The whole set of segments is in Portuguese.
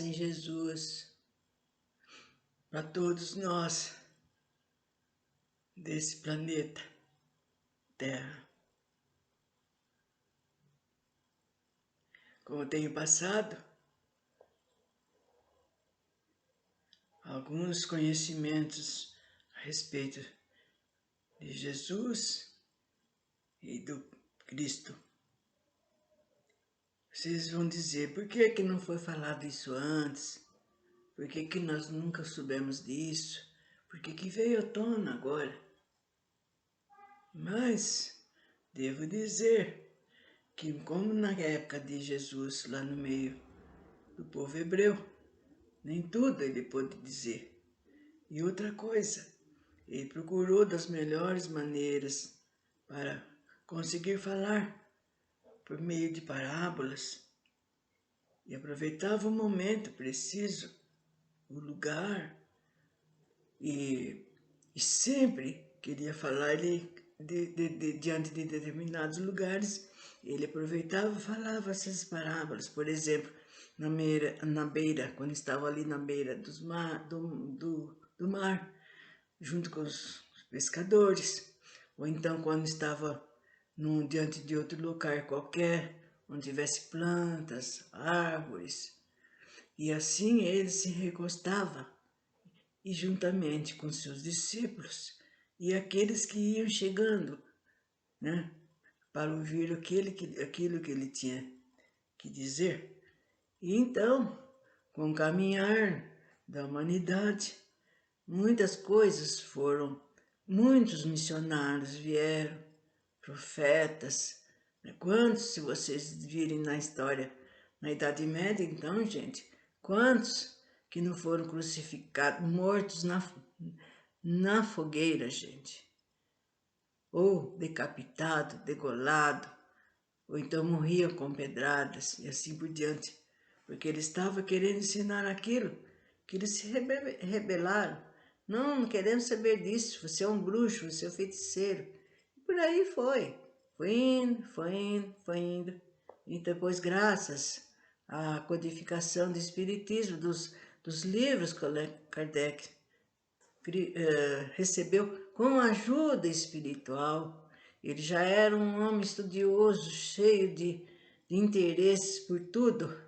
Em Jesus, para todos nós desse planeta Terra. Como tenho passado alguns conhecimentos a respeito de Jesus e do Cristo, vocês vão dizer, por que não foi falado isso antes? Por que nós nunca soubemos disso? Por que veio à tona agora? Mas devo dizer que, como na época de Jesus, lá no meio do povo hebreu, nem tudo ele pôde dizer. E outra coisa, ele procurou das melhores maneiras para conseguir falar por meio de parábolas e aproveitava o momento preciso, o lugar, e sempre queria falar diante de determinados lugares. Ele aproveitava e falava essas parábolas, por exemplo, na beira, quando estava ali na beira do mar, junto com os pescadores, ou então quando estava diante de outro lugar qualquer, onde tivesse plantas, árvores, e assim ele se recostava, e juntamente com seus discípulos e aqueles que iam chegando, né, para ouvir aquilo que ele tinha que dizer. E então, com o caminhar da humanidade, muitas coisas muitos missionários vieram, profetas, né? Quantos, se vocês virem na história, na Idade Média, então, gente, quantos que não foram crucificados, mortos na fogueira, gente, ou decapitado, degolado, ou então morriam com pedradas e assim por diante, porque ele estava querendo ensinar aquilo que eles se rebelaram. Não queremos saber disso, você é um bruxo, você é um feiticeiro. E por aí foi indo, foi indo, foi indo. E depois, graças à codificação do Espiritismo, dos livros que Kardec recebeu com ajuda espiritual. Ele já era um homem estudioso, cheio de interesses por tudo.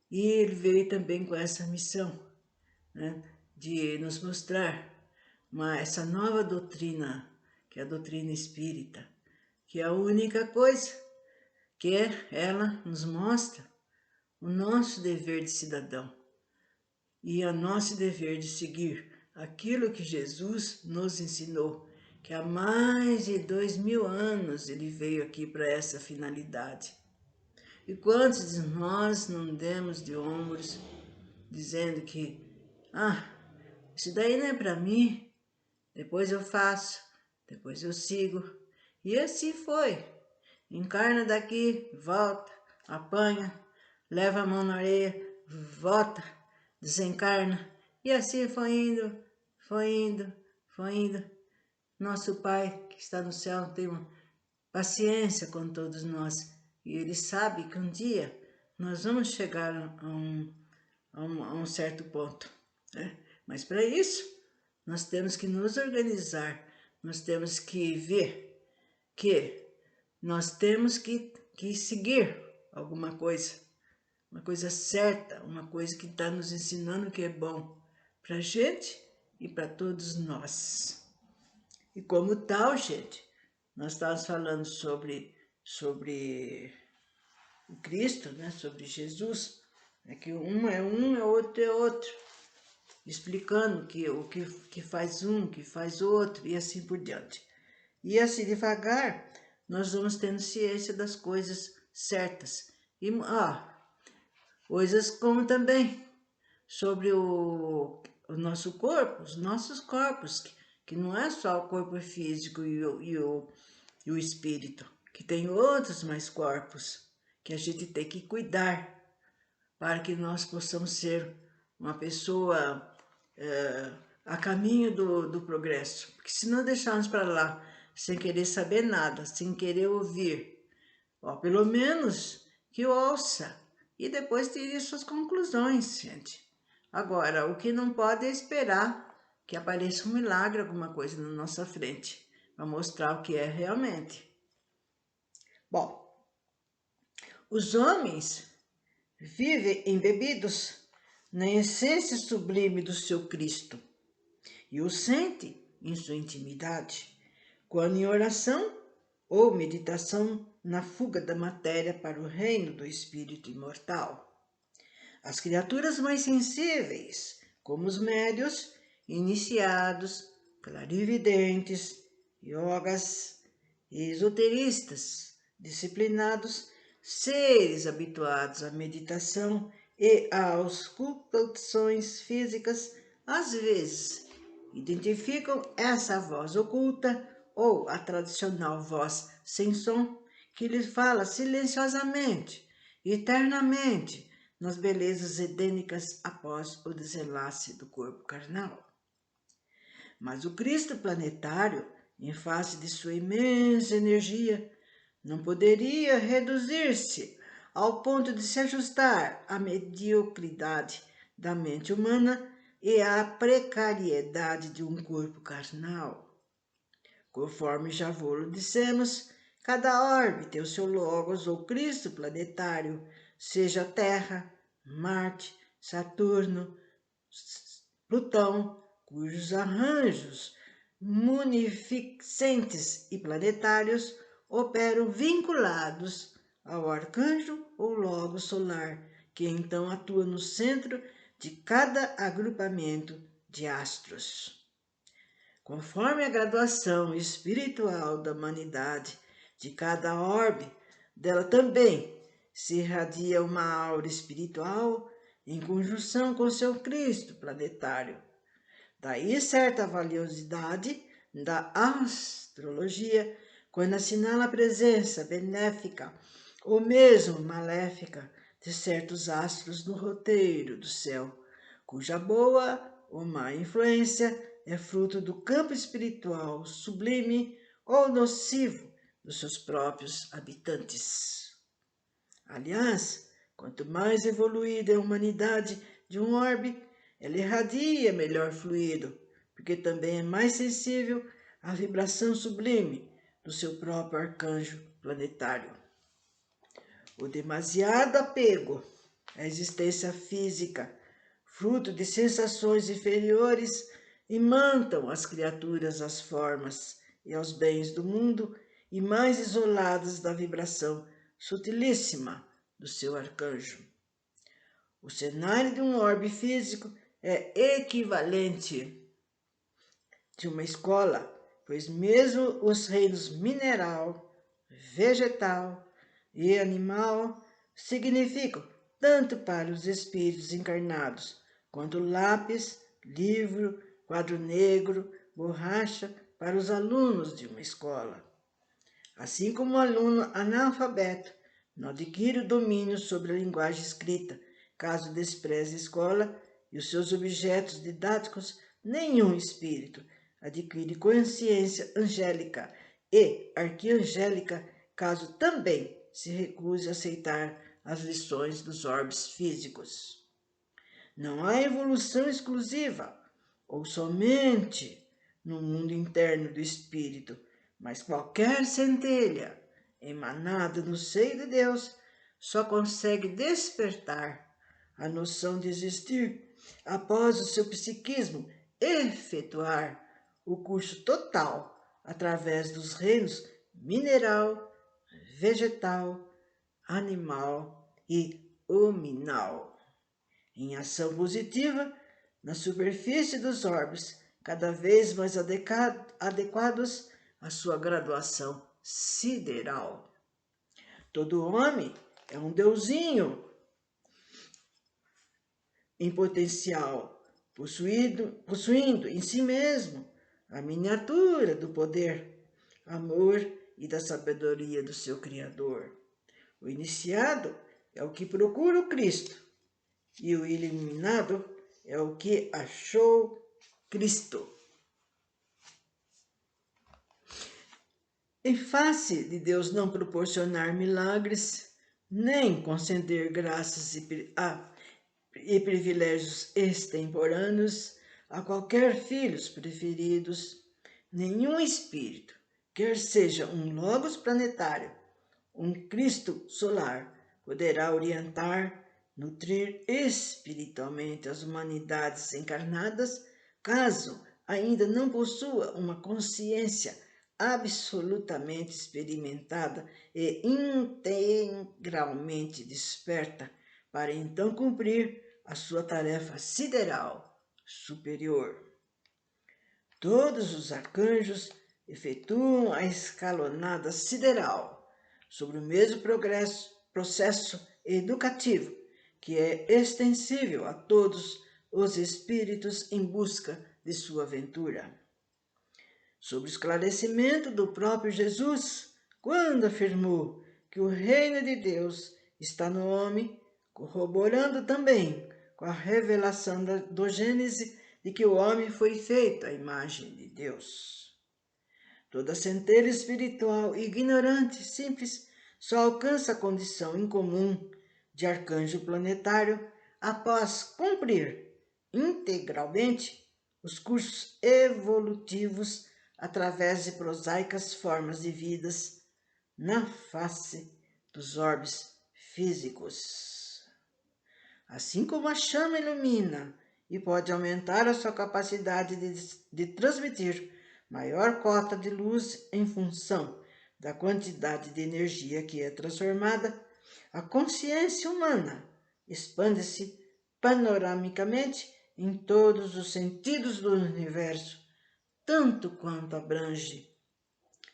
E ele veio também com essa missão, né, de nos mostrar essa nova doutrina, que é a doutrina espírita, que é a única coisa que ela nos mostra o nosso dever de cidadão e o nosso dever de seguir aquilo que Jesus nos ensinou, que há mais de 2000 anos ele veio aqui para essa finalidade. E quantos de nós não demos de ombros, dizendo que, isso daí não é para mim, depois eu faço, depois eu sigo. E assim foi. Encarna daqui, volta, apanha, leva a mão na orelha, volta, desencarna. E assim foi indo, foi indo, foi indo. Nosso Pai que está no céu tem uma paciência com todos nós. E Ele sabe que um dia nós vamos chegar a um certo ponto, né? Mas para isso, nós temos que nos organizar, nós temos que ver que nós temos que seguir alguma coisa, uma coisa certa, uma coisa que está nos ensinando que é bom para a gente e para todos nós. E como tal, gente, nós estávamos falando sobre o Cristo, né, sobre Jesus, é que um é outro é outro, explicando o que faz um, que faz outro e assim por diante. E assim devagar, nós vamos tendo ciência das coisas certas. E coisas como também sobre o nosso corpo, os nossos corpos, que não é só o corpo físico e o espírito, que tem outros mais corpos que a gente tem que cuidar para que nós possamos ser uma pessoa a caminho do progresso. Porque se não deixarmos para lá, sem querer saber nada, sem querer ouvir, pelo menos que ouça e depois tire suas conclusões, gente. Agora, o que não pode é esperar que apareça um milagre, alguma coisa na nossa frente, para mostrar o que é realmente. Bom, os homens vivem embebidos na essência sublime do seu Cristo e o sentem em sua intimidade, quando em oração ou meditação na fuga da matéria para o reino do espírito imortal. As criaturas mais sensíveis, como os médios, iniciados, clarividentes, yogas, esoteristas, disciplinados, seres habituados à meditação e a auscultações físicas, às vezes identificam essa voz oculta ou a tradicional voz sem som que lhes fala silenciosamente, eternamente, nas belezas edênicas após o desenlace do corpo carnal. Mas o Cristo planetário, em face de sua imensa energia, não poderia reduzir-se ao ponto de se ajustar à mediocridade da mente humana e à precariedade de um corpo carnal. Conforme já vos dissemos, cada orbe tem o seu logos ou Cristo planetário, seja Terra, Marte, Saturno, Plutão, cujos arranjos munificentes e planetários operam vinculados ao arcanjo ou logo solar, que então atua no centro de cada agrupamento de astros. Conforme a graduação espiritual da humanidade de cada orbe, dela também se irradia uma aura espiritual em conjunção com seu Cristo planetário. Daí certa valiosidade da astrologia quando assinala a presença benéfica ou mesmo maléfica de certos astros no roteiro do céu, cuja boa ou má influência é fruto do campo espiritual sublime ou nocivo dos seus próprios habitantes. Aliás, quanto mais evoluída é a humanidade de um orbe, ela irradia melhor fluido, porque também é mais sensível à vibração sublime do seu próprio arcanjo planetário. O demasiado apego à existência física, fruto de sensações inferiores, imantam as criaturas às formas e aos bens do mundo e mais isoladas da vibração sutilíssima do seu arcanjo. O cenário de um orbe físico é equivalente de uma escola, pois mesmo os reinos mineral, vegetal e animal significam tanto para os espíritos encarnados quanto lápis, livro, quadro negro, borracha para os alunos de uma escola. Assim como o aluno analfabeto não adquire o domínio sobre a linguagem escrita, caso despreze a escola e os seus objetos didáticos, nenhum espírito adquire consciência angélica e arquiangélica, caso também se recuse a aceitar as lições dos orbes físicos. Não há evolução exclusiva ou somente no mundo interno do espírito, mas qualquer centelha emanada no seio de Deus só consegue despertar a noção de existir após o seu psiquismo efetuar o curso total através dos reinos mineral, vegetal, animal e hominal. Em ação positiva, na superfície dos orbes, cada vez mais adequados à sua graduação sideral. Todo homem é um deusinho em potencial, possuindo em si mesmo a miniatura do poder, amor e da sabedoria do seu Criador. O iniciado é o que procura o Cristo, e o iluminado é o que achou Cristo. Em face de Deus não proporcionar milagres, nem conceder graças e privilégios extemporâneos a qualquer filhos preferidos. Nenhum espírito, quer seja um logos planetário, um Cristo solar, poderá orientar, nutrir espiritualmente as humanidades encarnadas, caso ainda não possua uma consciência absolutamente experimentada e integralmente desperta, para então cumprir a sua tarefa sideral superior. Todos os arcanjos efetuam a escalonada sideral sobre o mesmo processo educativo que é extensível a todos os espíritos em busca de sua ventura. Sobre o esclarecimento do próprio Jesus, quando afirmou que o reino de Deus está no homem, corroborando também com a revelação do Gênesis de que o homem foi feito à imagem de Deus. Toda centelha espiritual ignorante, simples, só alcança a condição incomum de arcanjo planetário após cumprir integralmente os cursos evolutivos através de prosaicas formas de vidas na face dos orbes físicos. Assim como a chama ilumina e pode aumentar a sua capacidade de transmitir maior cota de luz em função da quantidade de energia que é transformada, a consciência humana expande-se panoramicamente em todos os sentidos do universo, tanto quanto abrange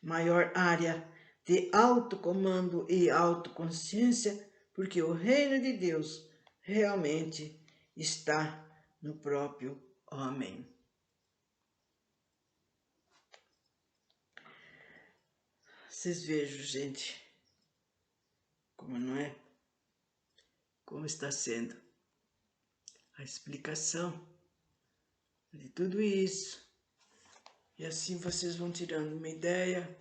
maior área de autocomando e autoconsciência, porque o reino de Deus realmente está no próprio homem. Vocês vejam, gente, como não é? Como está sendo a explicação de tudo isso. E assim vocês vão tirando uma ideia,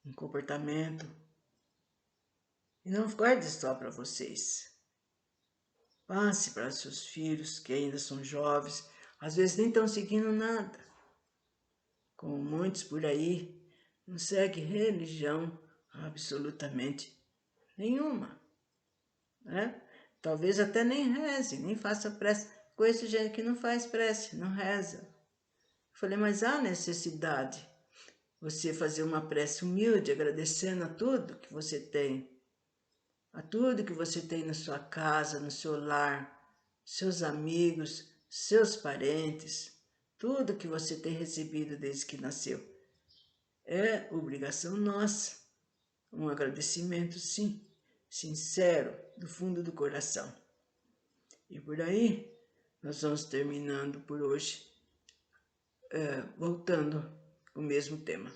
um comportamento. E não guarde só para vocês. Passe para seus filhos que ainda são jovens, às vezes nem estão seguindo nada. Como muitos por aí, não seguem religião absolutamente nenhuma, né? Talvez até nem reze, nem faça prece. Conheço gente que não faz prece, não reza. Eu falei, mas há necessidade você fazer uma prece humilde, agradecendo a tudo que você tem. A tudo que você tem na sua casa, no seu lar, seus amigos, seus parentes, tudo que você tem recebido desde que nasceu. É obrigação nossa, um agradecimento, sim, sincero, do fundo do coração. E por aí, nós vamos terminando por hoje, voltando ao mesmo tema.